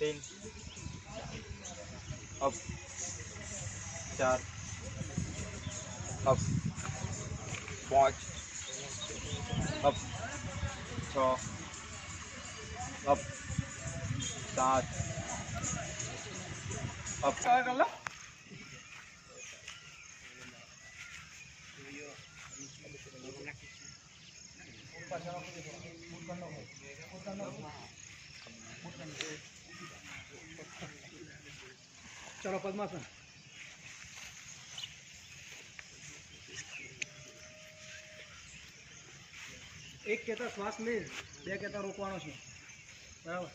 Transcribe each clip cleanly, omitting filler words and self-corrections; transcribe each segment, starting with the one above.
3 up 4 up 5 up 6 up 7 up क्या कर लो चलो पद्मासन एक कहता श्वास ले बे कहता रोकवानो छे बराबर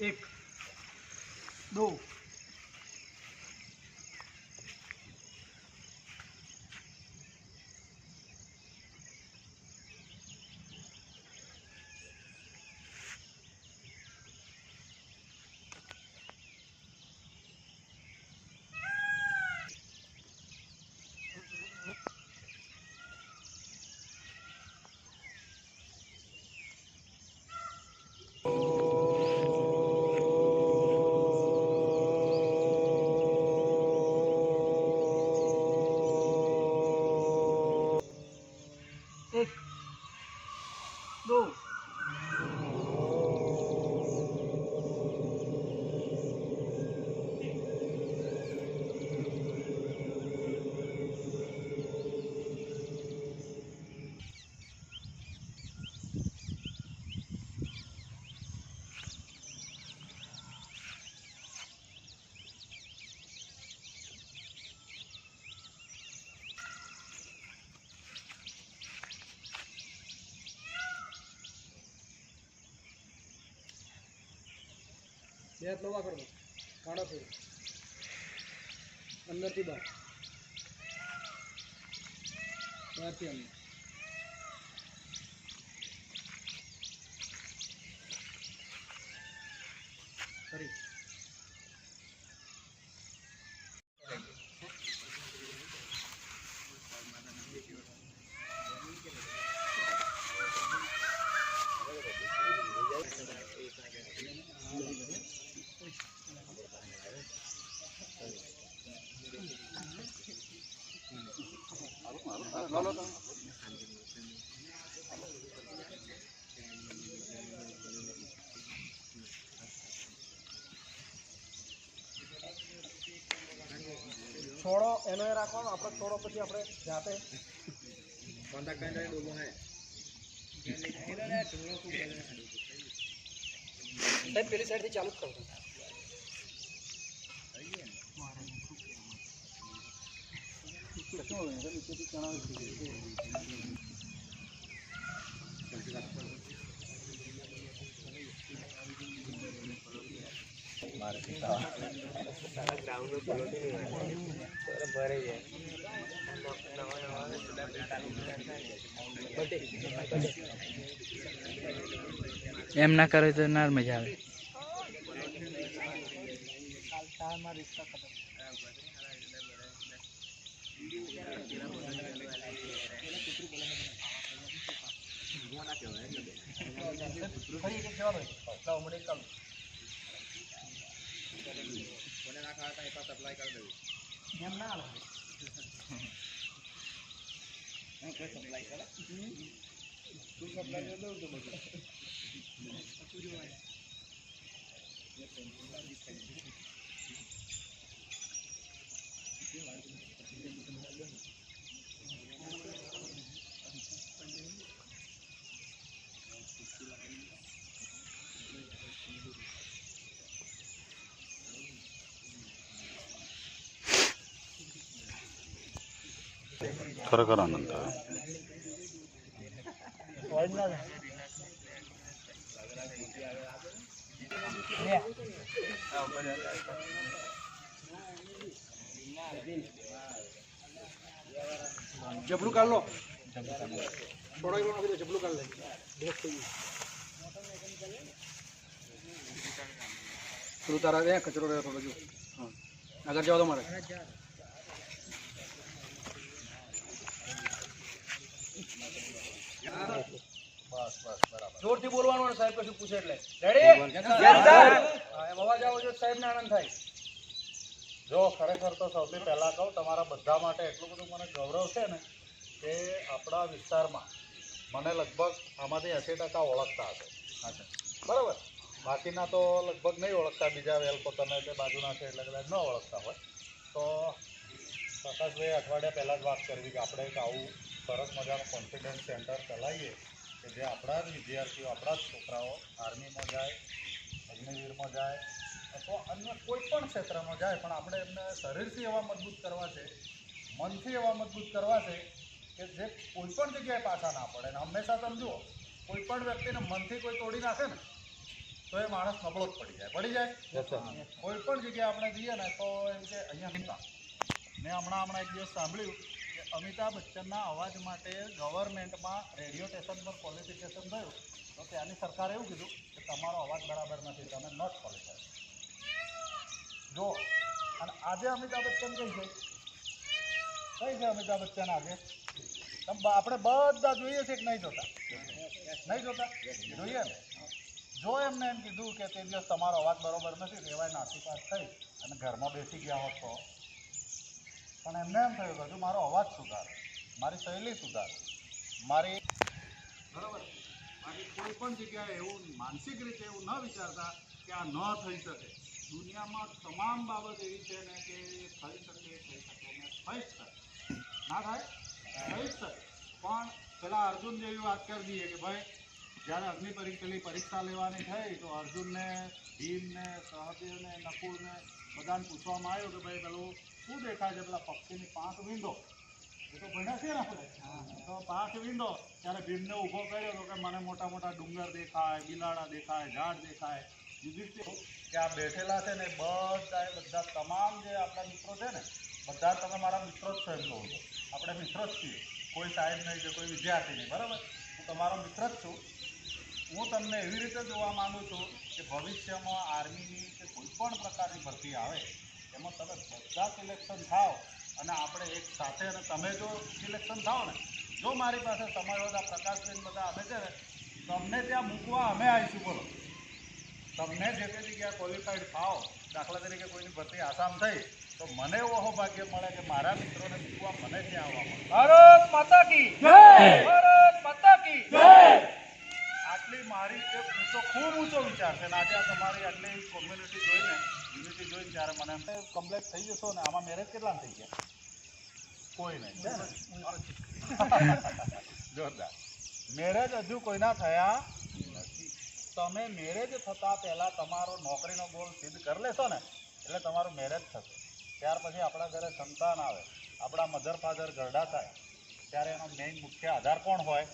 1 2 1 2 બે હાથ લોવા કરો કાઢો ફેર અંદરથી બહારથી અંદર ફરી छोड़ो एनो राखो આપણે छोड़ो પછી આપણે જાતે કોન્ટેક્ટ કરીને બોલવો હે સાહેબ પેલી સાઈડ થી ચાલુ કરો એમ ના કરે તો ના મજા આવે खरोखर आनंद जबलू कर लो थोड़ा ही जबलू कर ले थोड़ा तारा दे कचरो रहे थोड़ा जो हाँ अगर जाओ तो मारे બસ બસ બરાબર. જોરથી બોલવાનું અને સાહેબ કશું પૂછે એટલે રેડી? હા, એમ અવાજ આવો જો સાહેબને આનંદ થાય. જો ખરેખર તો સૌથી પહેલાં કહું, તમારા બધા માટે એટલું બધું મને ગૌરવ છે ને કે આપણા વિસ્તારમાં મને લગભગ આમાંથી 80% ઓળખતા હશે. બરાબર. બાકીના તો લગભગ નહીં ઓળખતા, બીજા વેલપોતાને તે બાજુના છે એટલે કદાચ ન ઓળખતા હોય. તો પ્રકાશભાઈ અઠવાડિયા પહેલાં જ વાત કરવી કે આપણે એક આવું સરસ મજાનું કોન્ફિડન્સ સેન્ટર ચલાવીએ કે જે આપણા જ વિદ્યાર્થીઓ, આપણા જ છોકરાઓ આર્મીમાં જાય, અગ્નિવીરમાં જાય અથવા અન્ય કોઈ પણ ક્ષેત્રમાં જાય, પણ આપણે એમને શરીરથી એવા મજબૂત કરવા છે, મનથી એવા મજબૂત કરવા છે કે જે કોઈ પણ જગ્યાએ પાછા ના પડે. અને હંમેશા તમે જુઓ, કોઈ પણ વ્યક્તિને મનથી કોઈ તોડી નાખે ને તો એ માણસ નબળો જ પડી જાય. કોઈ પણ જગ્યાએ આપણે જઈએ ને તો એમ કે અહીંયા મેં હમણાં એક દિવસ સાંભળ્યું કે અમિતાભ બચ્ચનના અવાજ માટે ગવર્મેન્ટમાં રેડિયો સ્ટેશન પર ક્વોલિફિકેશન થયું તો ત્યાંની સરકારે એવું કીધું કે તમારો અવાજ બરાબર નથી, તમે નોટ ક્વોલિફાઈડ. જો અને આજે અમિતાભ બચ્ચન કઈ છે અમિતાભ બચ્ચન આજે? આપણે બધા જોઈએ છે કે નહીં જોતા? જોઈએ ને. જો એમને એમ કીધું કે તે દિવસ તમારો અવાજ બરોબર નથી, રેવાય નાસીપાસ થઈ અને ઘરમાં બેસી ગયા હોત તો, પણ એમને એમ થયું કે હજુ મારો અવાજ સુધાર, મારી શૈલી સુધાર, મારી બરાબર. બાકી કોઈ પણ જગ્યાએ એવું માનસિક રીતે એવું ન વિચારતા કે આ ન થઈ શકે. દુનિયામાં તમામ બાબત એવી છે ને કે થઈ શકે ને થઈ જ શકે. ના થાય? થઈ જ શકે. પણ પેલા અર્જુન જેવી વાત કરી દઈએ કે ભાઈ જ્યારે અગ્નિ પરીક્ષા લેવાની થઈ તો અર્જુનને, ભીમને, સહદેવને, નકુળને બધાને પૂછવામાં આવ્યું કે ભાઈ પેલું શું દેખાય છે, પેલા પક્ષીની પાંખ વીંધો. એ તો ભણ્યા છે ને આપણે. તો પાંખ વીંધો ત્યારે ભીમને ઊભો કર્યો તો કે મને મોટા મોટા ડુંગર દેખાય, બિલાડા દેખાય, ઝાડ દેખાય. યુધિષ્ઠિર કે આ બેઠેલા છે ને બધા તમામ જે આપણા મિત્રો છે ને બધા તમે મારા મિત્રો જ છો એમ કહું છું. આપણે મિત્રો જ છીએ, કોઈ સાહેબ નહીં કે કોઈ વિદ્યાર્થી નહીં. બરાબર. હું તમારો મિત્ર જ છું. હું તમને એવી રીતે જોવા માંગુ છું કે ભવિષ્યમાં આર્મીની કે કોઈ પણ પ્રકારની ભરતી આવે એમાં તમે બધા સિલેક્શન થાવ અને આપણે એક સાથે, અને તમે જો સિલેક્શન થાવ ને, જો મારી પાસે સમય હોય પ્રકાશબેન બધા અમે છે ને તમને ત્યાં મૂકવા અમે આવીશું. બોલો, તમને જે તે જગ્યાએ ક્વોલિફાઈડ થાવ, દાખલા તરીકે કોઈની ભરતી આસામ થઈ તો મને એવો ભાગ્ય મળે કે મારા મિત્રોને મૂકવા મને ત્યાં આવવા મળે. ભારત માતા કી જય! ભારત માતા કી જય! આટલી મારી એક ખૂબ ઊંચો વિચાર છે. અને આજે આ તમારી આટલી કોમ્યુનિટી જોઈને, યુનિટી જોઈને ત્યારે મને એમ કમ્પ્લેટ થઈ જશો ને. આમાં મેરેજ કેટલા થઈ ગયા? કોઈ નહીં. જોરદાર. મેરેજ હજુ કોઈના થયા નથી. તમે મેરેજ થતાં પહેલાં તમારો નોકરીનો ગોલ સિદ્ધ કરી લેશો ને એટલે તમારું મેરેજ થશે. ત્યાર પછી આપણા ઘરે સંતાન આવે, આપણા મધર ફાધર ઘરડા થાય ત્યારે એનો મેઇન મુખ્ય આધાર કોણ હોય?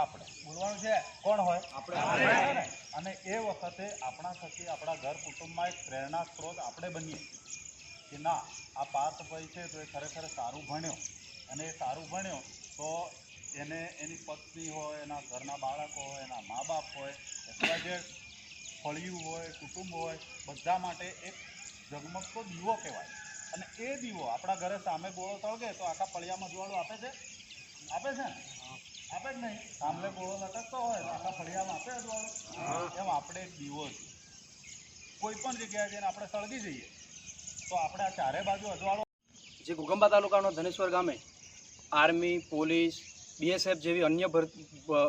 આપણે. બોલવાનું છે કોણ હોય? આપણે. અને એ વખતે આપણા થકી આપણા ઘર કુટુંબમાં એક પ્રેરણા સ્ત્રોત આપણે બનીએ કે ના, આ પાર્થભાઈ છે તો એ ખરેખર સારું ભણ્યો, અને એ સારું ભણ્યો તો એને એની પત્ની હોય, એના ઘરના બાળકો હોય, એના મા બાપ હોય, અથવા જે ફળિયું હોય, કુટુંબ હોય, બધા માટે એક ઝગમગતો દીવો કહેવાય. અને એ દીવો આપણા ઘરે સામે ગોળો સળગે તો આખા ફળિયામાં જ્વાળું આપે છે? આપે છે ને? આપે જ નહીં. સામે ગોળો લટકતો હોય તો આખા ફળિયામાં આપે જ્વાળું. એમ આપણે એક દીવો છે. કોઈ પણ જગ્યાએ જઈને આપણે સળગી જઈએ તો આપણે આ ચારે બાજુ અજવાળો. જે ઘોઘંબા તાલુકાનો ધનેશ્વર ગામે આર્મી, પોલીસ, BSF જેવી અન્ય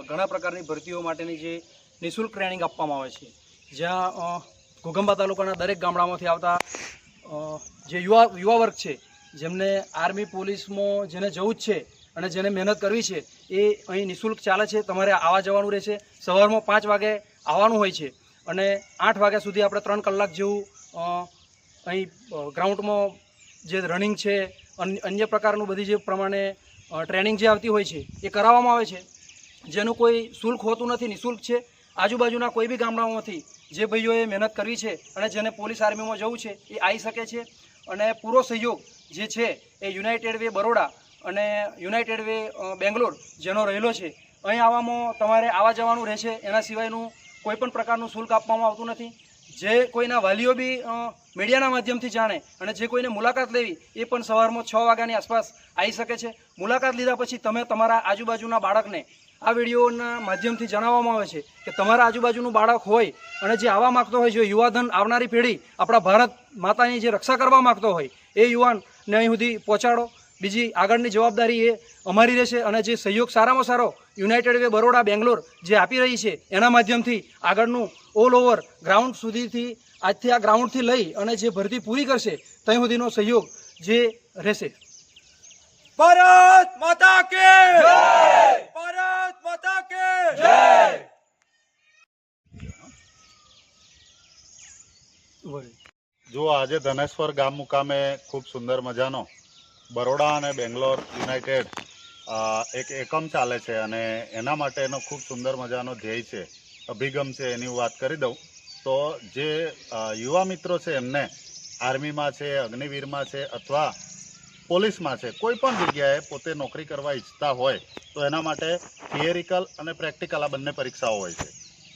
ઘણા પ્રકારની ભરતીઓ માટેની જે નિઃશુલ્ક ટ્રેનિંગ આપવામાં આવે છે, જ્યાં ઘોઘંબા તાલુકાના દરેક ગામડામાંથી આવતા જે યુવા વર્ગ છે, જેમને આર્મી, પોલીસમાં જેને જવું જ છે અને જેને મહેનત કરવી છે, એ અહીં નિઃશુલ્ક ચાલે છે. તમારે આવવા જવાનું રહેશે. સવારમાં 5 વાગે આવવાનું હોય છે અને 8 વાગ્યા સુધી આપણે 3 કલાક જેવું અહીં ગ્રાઉન્ડમાં જે રનિંગ છે, અન્ય પ્રકારનું બધી જે પ્રમાણે ટ્રેનિંગ જે આવતી હોય છે એ કરાવવામાં આવે છે, જેનું કોઈ શુલ્ક હોતું નથી, નિઃશુલ્ક છે. આજુબાજુના કોઈ બી ગામડાઓમાંથી જે ભાઈઓએ મહેનત કરવી છે અને જેને પોલીસ આર્મીમાં જવું છે એ આવી શકે છે. અને પૂરો સહયોગ જે છે એ યુનાઇટેડ વે બરોડા અને યુનાઇટેડ વે બેંગ્લોર જેનો રહેલો છે. અહીં આવવામાં તમારે આવવા જવાનું રહેશે. એના સિવાયનું કોઈ પણ પ્રકારનું શુલ્ક આપવામાં આવતું નથી. જે કોઈના વાલીઓ બી મીડિયાના માધ્યમથી જાણે અને જે કોઈને મુલાકાત લેવી એ પણ સવારમાં 6 વાગ્યાની આસપાસ આવી શકે છે. મુલાકાત લીધા પછી તમે તમારા આજુબાજુના બાળકને આ વિડીયોના માધ્યમથી જણાવવામાં આવે છે કે તમારા આજુબાજુનું બાળક હોય અને જે આવવા માગતો હોય, જો યુવાધન આવનારી પેઢી આપણા ભારત માતાની જે રક્ષા કરવા માગતો હોય એ યુવાનને અહીં સુધી પહોંચાડો. બીજી આગળની જવાબદારી એ અમારી રહેશે અને જે સહયોગ સારામાં સારો યુનાઇટેડ વે બરોડા બેંગ્લોર જે આપી રહી છે એના માધ્યમથી આગળનું ઓલ ઓવર ગ્રાઉન્ડ સુધીથી આજથી આ ગ્રાઉન્ડથી લઈ અને જે ભરતી પૂરી કરશે ત્યાં સુધીનો સહયોગ જે રહેશે. ભારત માતા કે જય! ભારત માતા કે જય! જો આજે ધનેશ્વર ગામ મુકામે ખૂબ સુંદર મજાનો બરોડા અને બેંગ્લોર યુનાઇટેડ એક એકમ ચાલે છે અને એના માટેનો ખૂબ સુંદર મજાનો ધ્યેય છે, અભિગમ છે, એની વાત કરી દઉં તો જે યુવા મિત્રો છે એમને આર્મીમાં છે, અગ્નિવીરમાં છે અથવા પોલીસમાં છે, કોઈ પણ જગ્યાએ પોતે નોકરી કરવા ઈચ્છતા હોય તો એના માટે થિયરિકલ અને પ્રેક્ટિકલ આ બંને પરીક્ષાઓ હોય છે.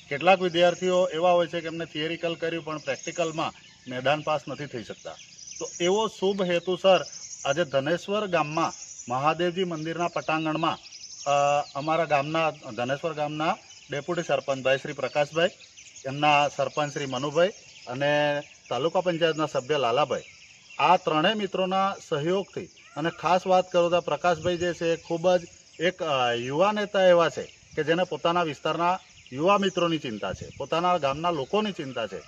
કેટલાક વિદ્યાર્થીઓ એવા હોય છે કે એમને થિયરિકલ કર્યું પણ પ્રેક્ટિકલમાં મેદાન પાસ નથી થઈ શકતા. તો એવો શુભ હેતુસર આજે ધનેશ્વર ગામમાં મહાદેવજી મંદિરના પટાંગણમાં અમારા ગામના ધનેશ્વર ગામના ડેપ્યુટી સરપંચભાઈ શ્રી પ્રકાશભાઈ, એમના સરપંચ શ્રી મનુભાઈ અને તાલુકા પંચાયતના સભ્ય લાલાભાઈ, આ ત્રણેય મિત્રોના સહયોગથી, અને ખાસ વાત કરું તો પ્રકાશભાઈ જે છે એ ખૂબ જ એક યુવા નેતા એવા છે કે જેને પોતાના વિસ્તારના યુવા મિત્રોની ચિંતા છે, પોતાના ગામના લોકોની ચિંતા છે.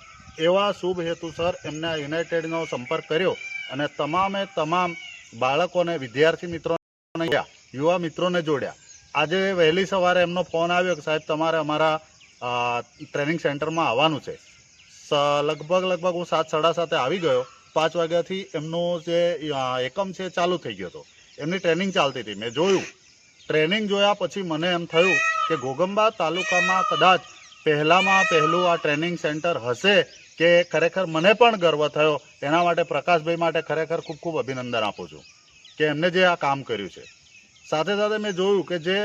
એવા શુભ હેતુસર એમને યુનાઇટેડનો સંપર્ક કર્યો અને તમામે તમામ બાળકોને, વિદ્યાર્થી મિત્રોને, યુવા મિત્રોને જોડ્યા. આજે વહેલી સવારે એમનો ફોન આવ્યો કે સાહેબ તમારે અમારા ટ્રેનિંગ સેન્ટરમાં આવવાનું છે. લગભગ હું 7:30 આવી ગયો. 5 વાગ્યાથી એમનું જે એકમ છે ચાલુ થઈ ગયો હતો, એમની ટ્રેનિંગ ચાલતી હતી. મેં જોયું, ટ્રેનિંગ જોયા પછી મને એમ થયું કે ઘોગંબા તાલુકામાં કદાચ પહેલામાં પહેલું આ ટ્રેનિંગ સેન્ટર હશે કે ખરેખર મને પણ ગર્વ થયો. એના માટે પ્રકાશભાઈ માટે ખરેખર ખૂબ ખૂબ અભિનંદન આપું છું કે એમને જે આ કામ કર્યું છે. સાથે સાથે મેં જોયું કે જે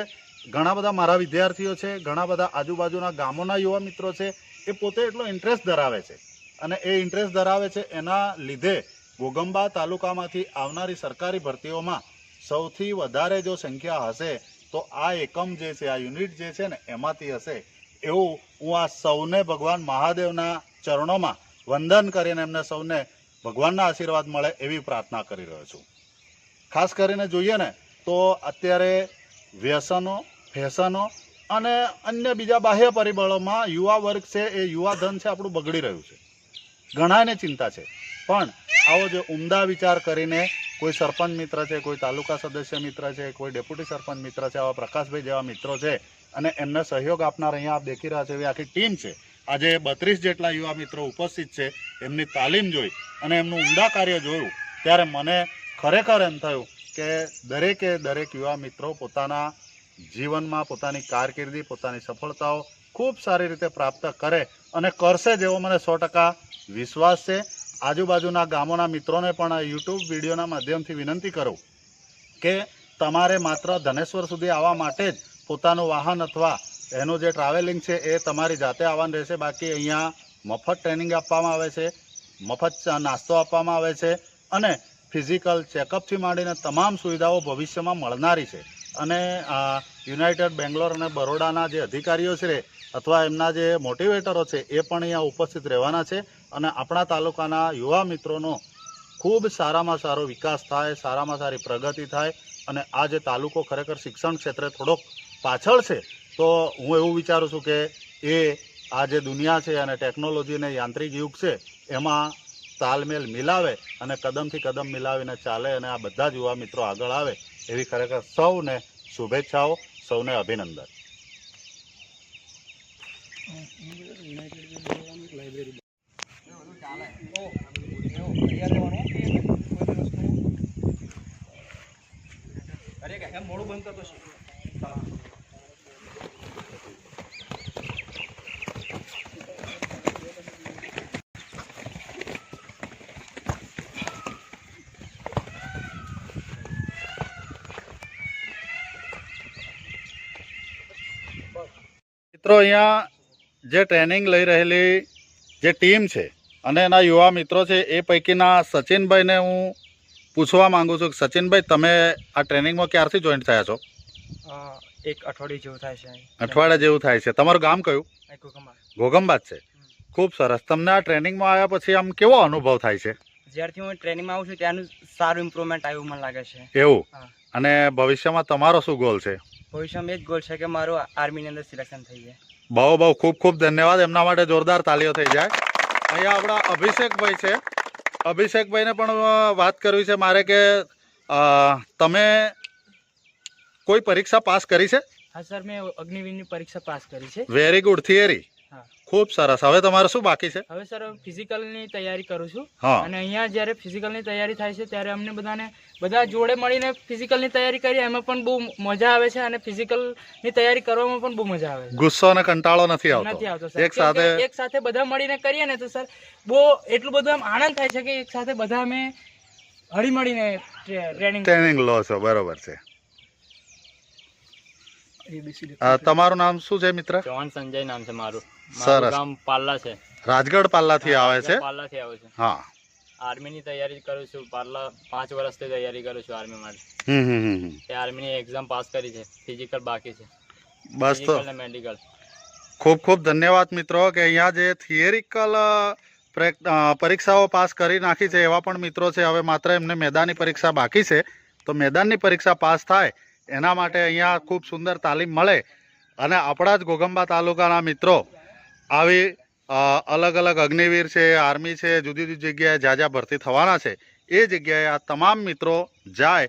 ઘણા બધા મારા વિદ્યાર્થીઓ છે, ઘણા બધા આજુબાજુના ગામોના યુવા મિત્રો છે, એ પોતે એટલો ઇન્ટરેસ્ટ ધરાવે છે અને એ ઇન્ટરેસ્ટ ધરાવે છે એના લીધે ઘોગંબા તાલુકામાંથી આવનારી સરકારી ભરતીઓમાં સૌથી વધારે જો સંખ્યા હશે તો આ એકમ જે છે, આ યુનિટ જે છે ને એમાંથી હશે એવું હું આ સૌને ભગવાન મહાદેવના ચરણોમાં વંદન કરીને એમને સૌને ભગવાનના આશીર્વાદ મળે એવી પ્રાર્થના કરી રહ્યો છું. ખાસ કરીને જોઈએ ને તો અત્યારે વ્યસનો, ફેશનો અને અન્ય બીજા બાહ્ય પરિબળોમાં યુવા વર્ગ છે, એ યુવા ધન છે આપણું બગડી રહ્યું છે. ઘણાને ચિંતા છે, પણ આવો જે ઉમદા વિચાર કરીને કોઈ સરપંચ મિત્ર છે, કોઈ તાલુકા સદસ્ય મિત્ર છે, કોઈ ડેપ્યુટી સરપંચ મિત્ર છે, આવા પ્રકાશભાઈ જેવા મિત્રો છે અને એમને સહયોગ આપનાર અહીંયા આપ દેખી રહ્યા છો એવી આખી ટીમ છે. આજે 32 જેટલા યુવા મિત્રો ઉપસ્થિત છે. એમની તાલીમ જોઈ અને એમનું ઉમદા કાર્ય જોયું ત્યારે મને ખરેખર એમ થયું કે દરેકે દરેક યુવા મિત્રો પોતાના જીવનમાં પોતાની કારકિર્દી, પોતાની સફળતાઓ ખૂબ સારી રીતે પ્રાપ્ત કરે અને કરશે જેવો મને 100% વિશ્વાસ છે. આજુબાજુના ગામોના મિત્રોને પણ આ યુટ્યુબ વિડીયોના માધ્યમથી વિનંતી કરું કે તમારે માત્ર ધનેશ્વર સુધી આવવા માટે જ પોતાનું વાહન અથવા એનું જે ટ્રાવેલિંગ છે એ તમારી જાતે આવવાનું રહેશે. બાકી અહીંયા મફત ટ્રેનિંગ આપવામાં આવે છે, મફત નાસ્તો આપવામાં આવે છે અને ફિઝિકલ ચેકઅપથી માંડીને તમામ સુવિધાઓ ભવિષ્યમાં મળનારી છે. અને યુનાઇટેડ બેંગ્લોર અને બરોડાના જે અધિકારીઓ છે અથવા એમના જે મોટિવેટરો છે એ પણ અહીંયા ઉપસ્થિત રહેવાના છે અને આપણા તાલુકાના યુવા મિત્રોનો ખૂબ સારામાં સારો વિકાસ થાય, સારામાં સારી પ્રગતિ થાય અને આ જે તાલુકો ખરેખર શિક્ષણ ક્ષેત્રે થોડોક પાછળ છે તો હું એવું વિચારું છું કે એ આ જે દુનિયા છે અને ટેકનોલોજી અને યાંત્રિક યુગ છે એમાં તાલમેલ મિલાવે અને કદમથી કદમ મિલાવીને ચાલે અને આ બધા જ યુવા મિત્રો આગળ આવે એવી ખરેખર સૌને શુભેચ્છાઓ, સૌને અભિનંદન. મોડું બંધ કરતો છે. મિત્રો અહીંયા જે ટ્રેનિંગ લઈ રહેલી જે ટીમ છે અને એના યુવા મિત્રો છે એ પૈકીના સચિનભાઈને હું પૂછવા માંગુ છું કે સચિનભાઈ તમે આ ટ્રેનિંગમાં ક્યારથી જોઈન્ટ થયા છો? એક અઠવાડિયું જેવું થાય છે. અઠવાડિયા જેવું થાય છે. તમારું ગામ કયું? ઘોગંબા જ છે. ખૂબ સરસ. તમને આ ટ્રેનિંગમાં આવ્યા પછી આમ કેવો અનુભવ થાય છે? જ્યારથી હું ટ્રેનિંગમાં આવું છું ત્યાંનું સારું ઇમ્પ્રુવમેન્ટ આવ્યું મને લાગે છે. એવું? હા. અને ભવિષ્યમાં તમારો શું ગોલ છે? ભવિષ્યમાં એ જ ગોલ છે કે મારું આર્મીની અંદર સિલેક્શન થઈ જાય. બહુ ખૂબ ખૂબ ધન્યવાદ. એમના માટે જોરદાર તાલીઓ થઈ જાય. અહીંયા આપણા અભિષેકભાઈ છે. અભિષેકભાઈને પણ વાત કરવી છે મારે કે તમે કોઈ પરીક્ષા પાસ કરી છે? હા સર, મેં અગ્નિવીરની પરીક્ષા પાસ કરી છે. Very good. થિયરી? હા. ખૂબ સરસ. હવે તમારે શું બાકી છે? હવે સર ફિઝિકલની તૈયારી કરું છું. હા. અને અહીંયા જ્યારે ફિઝિકલની તૈયારી થાય છે ત્યારે અમને બધા જોડે મળીને ફિઝિકલની તૈયારી કરીએ એમાં પણ બહુ મજા આવે છે અને ફિઝિકલની તૈયારી કરવામાં પણ બહુ મજા આવે છે. ગુસ્સો અને કંટાળો નથી આવતો સર. એક સાથે બધા મળીને કરીએ ને તો સર બહુ એટલું બધું આમ આનંદ થાય છે કે એક સાથે બધા અમે હળી મળીને ટ્રેનિંગ લો છો. બરોબર છે. તમારું નામ શું છે મિત્ર? ચૌહાણ સંજય નામ છે મારું. સરસ. ગામ પાલ્લા છે. રાજગઢ પાલ્લાથી આવે છે? પાલ્લાથી આવે છે. હા. આર્મીની તૈયારી કરું છું. પાલ્લા 5 વર્ષથી તૈયારી કરું છું આર્મી માટે. તે આર્મીની એક્ઝામ પાસ કરી છે. ફિઝિકલ બાકી છે. બસ તો મેડિકલ. ખૂબ ખૂબ ધન્યવાદ મિત્રો કે અહીંયા જે થિયરિકલ પરીક્ષાઓ પાસ કરી નાખી છે એવા પણ મિત્રો છે. હવે માત્ર એમને મેદાની પરીક્ષા બાકી છે. તો મેદાનની પરીક્ષા પાસ થાય એના માટે અહીંયા ખૂબ સુંદર તાલીમ મળે અને આપણા જ ઘોગંબા તાલુકાના મિત્રો આવી અલગ અલગ અગ્નિવીર છે, આર્મી છે, જુદી જુદી જગ્યાએ જ્યાં ભરતી થવાના છે એ જગ્યાએ આ તમામ મિત્રો જાય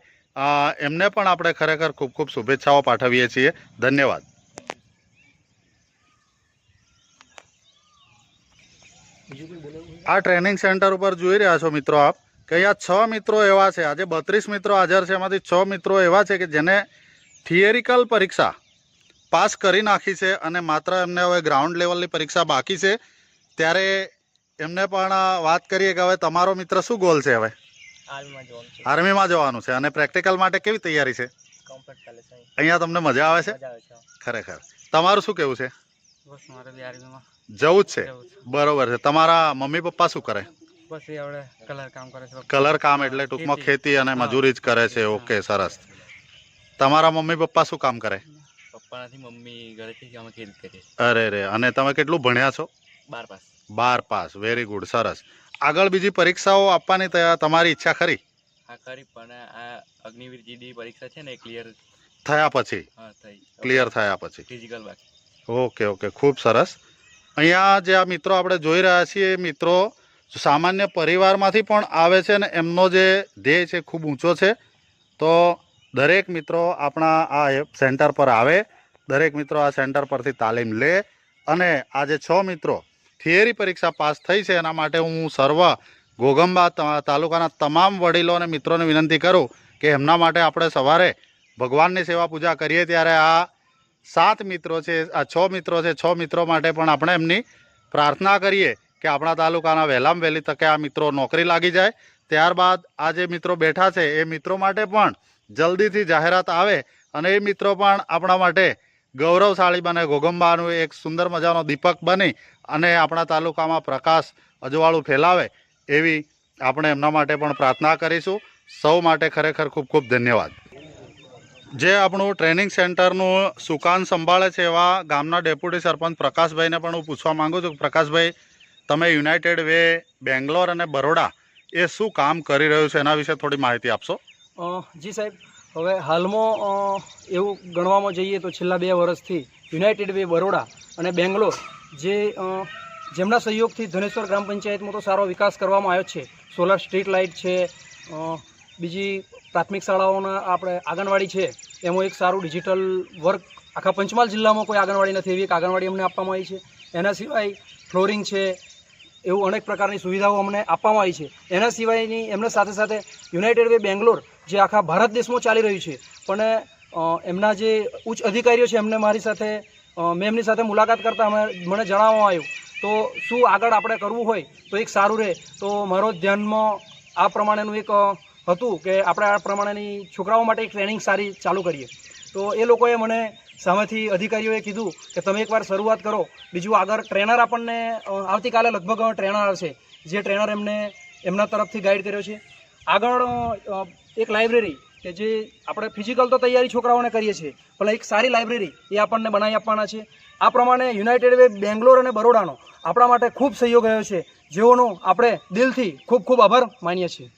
એમને પણ આપણે ખરેખર ખૂબ ખૂબ શુભેચ્છાઓ પાઠવીએ છીએ. ધન્યવાદ. આ ટ્રેનિંગ સેન્ટર ઉપર જોઈ રહ્યા છો મિત્રો આપ કે અહીંયા 6 મિત્રો એવા છે. આજે 32 મિત્રો હાજર છે. એમાંથી 6 મિત્રો એવા છે કે જેને થિયરિકલ પરીક્ષા પાસ કરી નાખી છે અને માત્ર એમને હવે ગ્રાઉન્ડ લેવલની પરીક્ષા બાકી છે. ત્યારે એમને પણ વાત કરીએ કે હવે તમારો મિત્ર શું ગોલ છે? હવે આર્મીમાં જવાનું છે. અને પ્રેક્ટિકલ માટે કેવી તૈયારી છે? અહીંયા તમને મજા આવે છે? ખરેખર. તમારું શું કહેવું છે? જવું જ છે. બરોબર છે. તમારા મમ્મી પપ્પા શું કરે? કલર કામ એટલે ટૂંકમાં ખેતી અને મજૂરી જ કરે છે. ઓકે, સરસ. તમારા મમ્મી પપ્પા શું કામ કરે? પપ્પા નથી, મમ્મી ઘરેથી અમે ખેતી કરીએ. અરે રે. અને તમે કેટલું ભણ્યા છો? 12 પાસ. 12 પાસ. Very good. સરસ. આગળ બીજી પરીક્ષાઓ આપવાની તમારી ઈચ્છા ખરી? હા ખરી, પણ આ અગ્નિવીર જીડી પરીક્ષા છે ને ક્લિયર થયા પછી? હા થઈ. ક્લિયર થયા પછી ફિઝિકલ બાકી. Okay okay. ખૂબ સરસ. અહીંયા જે આ મિત્રો આપણે જોઈ રહ્યા છીએ એ મિત્રો સામાન્ય પરિવારમાંથી પણ આવે છે અને એમનો જે ધ્યેય છે ખૂબ ઊંચો છે. તો દરેક મિત્રો આપણા આ સેન્ટર પર આવે, દરેક મિત્રો આ સેન્ટર પરથી તાલીમ લે અને આ જે 6 મિત્રો થિયરી પરીક્ષા પાસ થઈ છે એના માટે હું સર્વ ઘોગંબા તાલુકાના તમામ વડીલો અને મિત્રોને વિનંતી કરું કે એમના માટે આપણે સવારે ભગવાનની સેવા પૂજા કરીએ ત્યારે આ 7 મિત્રો છે, આ 6 મિત્રો છે, 6 મિત્રો માટે પણ આપણે એમની પ્રાર્થના કરીએ કે આપણા તાલુકાના વહેલામાં વહેલી તકે આ મિત્રો નોકરી લાગી જાય. ત્યારબાદ આ જે મિત્રો બેઠા છે એ મિત્રો માટે પણ જલ્દીથી જાહેરાત આવે અને એ મિત્રો પણ આપણા માટે ગૌરવશાળી બને, ઘોગંબાનું એક સુંદર મજાનો દીપક બની અને આપણા તાલુકામાં પ્રકાશ અજવાળું ફેલાવે એવી આપણે એમના માટે પણ પ્રાર્થના કરીશું. સૌ માટે ખરેખર ખૂબ ખૂબ ધન્યવાદ. જે આપણું ટ્રેનિંગ સેન્ટરનું સુકાન સંભાળે છે એવા ગામના ડેપ્યુટી સરપંચ પ્રકાશભાઈને પણ હું પૂછવા માગું છું. પ્રકાશભાઈ, તમે યુનાઇટેડ વે બેંગ્લોર અને બરોડા એ શું કામ કરી રહ્યું છે એના વિશે થોડી માહિતી આપશો? જી સાહેબ, હવે હાલમાં એવું ગણવામાં જઈએ તો છેલ્લા 2 વર્ષથી યુનાઇટેડ વે બરોડા અને બેંગ્લોર જેમના સહયોગથી ધનેશ્વર ગ્રામ પંચાયતમાં તો સારો વિકાસ કરવામાં આવ્યો છે. સોલાર સ્ટ્રીટ લાઇટ છે, બીજી પ્રાથમિક શાળાઓના આપણે આંગણવાડી છે, એમાં એક સારું ડિજિટલ વર્ક આખા પંચમહાલ જિલ્લામાં કોઈ આંગણવાડી નથી એવી એક આંગણવાડી અમને આપવામાં આવી છે. એના સિવાય ફ્લોરિંગ છે, એવું અનેક પ્રકારની સુવિધાઓ અમને આપવામાં આવી છે. એના સિવાયની એમના સાથે સાથે યુનાઇટેડ વે બેંગ્લોર જે આખા ભારત દેશમાં ચાલી રહ્યું છે, પણ એમના જે ઉચ્ચ અધિકારીઓ છે મેં એમની સાથે મુલાકાત કરતાં મને જણાવવામાં આવ્યું તો શું આગળ આપણે કરવું હોય તો એક સારું રહે. તો મારો ધ્યાનમાં આ પ્રમાણેનું એક હતું કે આપણે આ પ્રમાણેની છોકરાઓ માટે એક ટ્રેનિંગ સારી ચાલુ કરીએ. તો એ લોકોએ મને સામેથી અધિકારીઓએ કીધું કે તમે એકવાર શરૂઆત કરો, બીજું આગળ ટ્રેનર આપણને આવતીકાલે લગભગ ટ્રેનર આવશે જે ટ્રેનર એમના તરફથી ગાઈડ કર્યો છે. આગળ એક લાઇબ્રેરી કે જે આપણે ફિઝિકલ તો તૈયારી છોકરાઓને કરીએ છીએ પણ એક સારી લાઇબ્રેરી એ આપણને બનાવી આપવાના છે. આ પ્રમાણે યુનાઇટેડ વે બેંગ્લોર અને બરોડાનો આપણા માટે ખૂબ સહયોગ રહ્યો છે, જેઓનો આપણે દિલથી ખૂબ ખૂબ આભાર માનીએ છીએ.